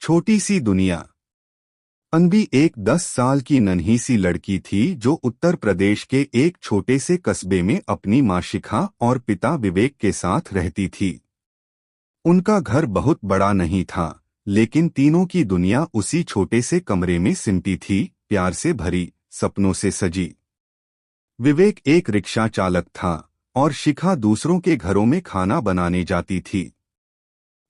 छोटी सी दुनिया। अन्वी एक 10 साल की नन्ही सी लड़की थी जो उत्तर प्रदेश के एक छोटे से कस्बे में अपनी माँ शिखा और पिता विवेक के साथ रहती थी। उनका घर बहुत बड़ा नहीं था, लेकिन तीनों की दुनिया उसी छोटे से कमरे में सिमटी थी, प्यार से भरी, सपनों से सजी। विवेक एक रिक्शा चालक था और शिखा दूसरों के घरों में खाना बनाने जाती थी।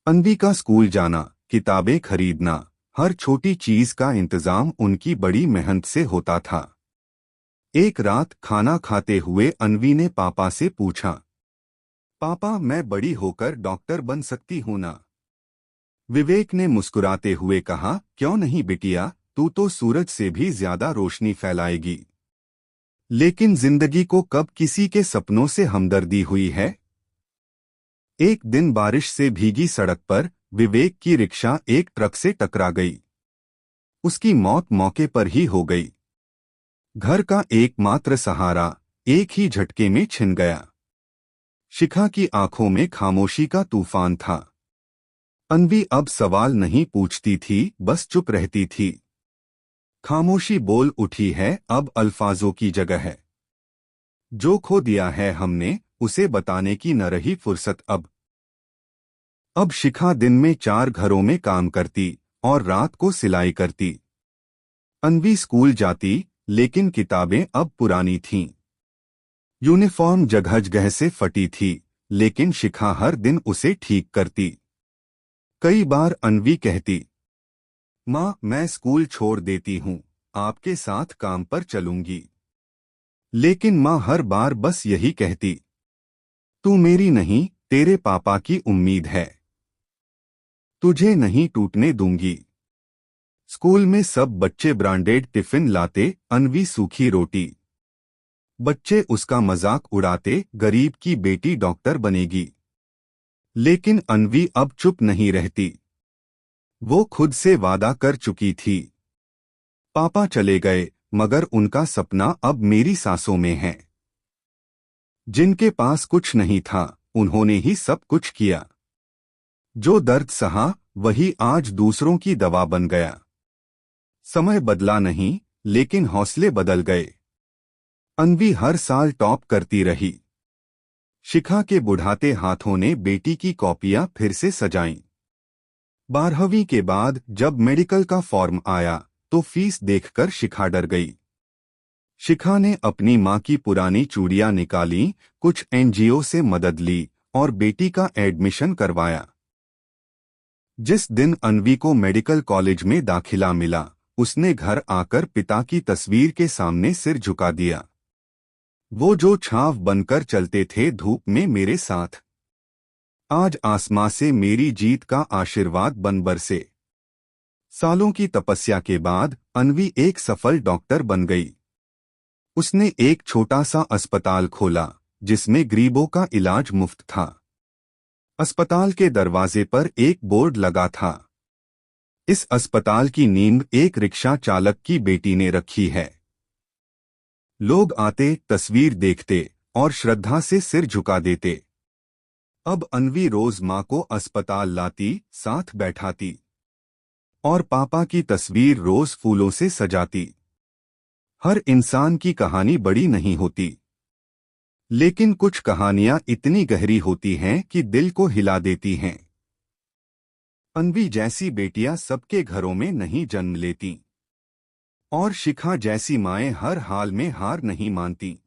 अन्वी का स्कूल जाना, किताबें खरीदना, हर छोटी चीज का इंतजाम उनकी बड़ी मेहनत से होता था। एक रात खाना खाते हुए अन्वी ने पापा से पूछा, पापा मैं बड़ी होकर डॉक्टर बन सकती हूँ ना? विवेक ने मुस्कुराते हुए कहा, क्यों नहीं बिटिया, तू तो सूरज से भी ज्यादा रोशनी फैलाएगी। लेकिन जिंदगी को कब किसी के सपनों से हमदर्दी हुई है? एक दिन बारिश से भीगी सड़क पर विवेक की रिक्शा एक ट्रक से टकरा गई। उसकी मौत मौके पर ही हो गई। घर का एकमात्र सहारा एक ही झटके में छिन गया। शिखा की आंखों में खामोशी का तूफान था। अन्वी अब सवाल नहीं पूछती थी, बस चुप रहती थी। खामोशी बोल उठी है, अब अल्फाजों की जगह है। जो खो दिया है हमने, उसे बताने की न रही फुर्सत अब शिखा दिन में 4 घरों में काम करती और रात को सिलाई करती। अन्वी स्कूल जाती, लेकिन किताबें अब पुरानी थीं। यूनिफॉर्म जगह जगह से फटी थी, लेकिन शिखा हर दिन उसे ठीक करती। कई बार अन्वी कहती, माँ मैं स्कूल छोड़ देती हूँ, आपके साथ काम पर चलूंगी। लेकिन माँ हर बार बस यही कहती, तू मेरी नहीं, तेरे पापा की उम्मीद है, तुझे नहीं टूटने दूंगी। स्कूल में सब बच्चे ब्रांडेड टिफिन लाते, अन्वी सूखी रोटी। बच्चे उसका मजाक उड़ाते, गरीब की बेटी डॉक्टर बनेगी। लेकिन अन्वी अब चुप नहीं रहती। वो खुद से वादा कर चुकी थी, पापा चले गए, मगर उनका सपना अब मेरी सांसों में है। जिनके पास कुछ नहीं था, उन्होंने ही सब कुछ किया। जो दर्द सहा, वही आज दूसरों की दवा बन गया। समय बदला नहीं, लेकिन हौसले बदल गए। अन्वी हर साल टॉप करती रही। शिखा के बुढ़ाते हाथों ने बेटी की कॉपियां फिर से सजाईं। 12वीं के बाद जब मेडिकल का फॉर्म आया, तो फीस देखकर शिखा डर गई। शिखा ने अपनी मां की पुरानी चूड़ियां निकाली, कुछ एनजीओ से मदद ली और बेटी का एडमिशन करवाया। जिस दिन अन्वी को मेडिकल कॉलेज में दाखिला मिला, उसने घर आकर पिता की तस्वीर के सामने सिर झुका दिया। वो जो छाव बनकर चलते थे धूप में मेरे साथ, आज आसमां से मेरी जीत का आशीर्वाद बन बरसे। सालों की तपस्या के बाद अन्वी एक सफल डॉक्टर बन गई। उसने एक छोटा सा अस्पताल खोला, जिसमें गरीबों का इलाज मुफ्त था। अस्पताल के दरवाजे पर एक बोर्ड लगा था, इस अस्पताल की नींव एक रिक्शा चालक की बेटी ने रखी है। लोग आते, तस्वीर देखते और श्रद्धा से सिर झुका देते। अब अन्वी रोज मां को अस्पताल लाती, साथ बैठाती और पापा की तस्वीर रोज फूलों से सजाती। हर इंसान की कहानी बड़ी नहीं होती, लेकिन कुछ कहानियां इतनी गहरी होती हैं कि दिल को हिला देती हैं। अन्वी जैसी बेटियां सबके घरों में नहीं जन्म लेती, और शिखा जैसी माएं हर हाल में हार नहीं मानती।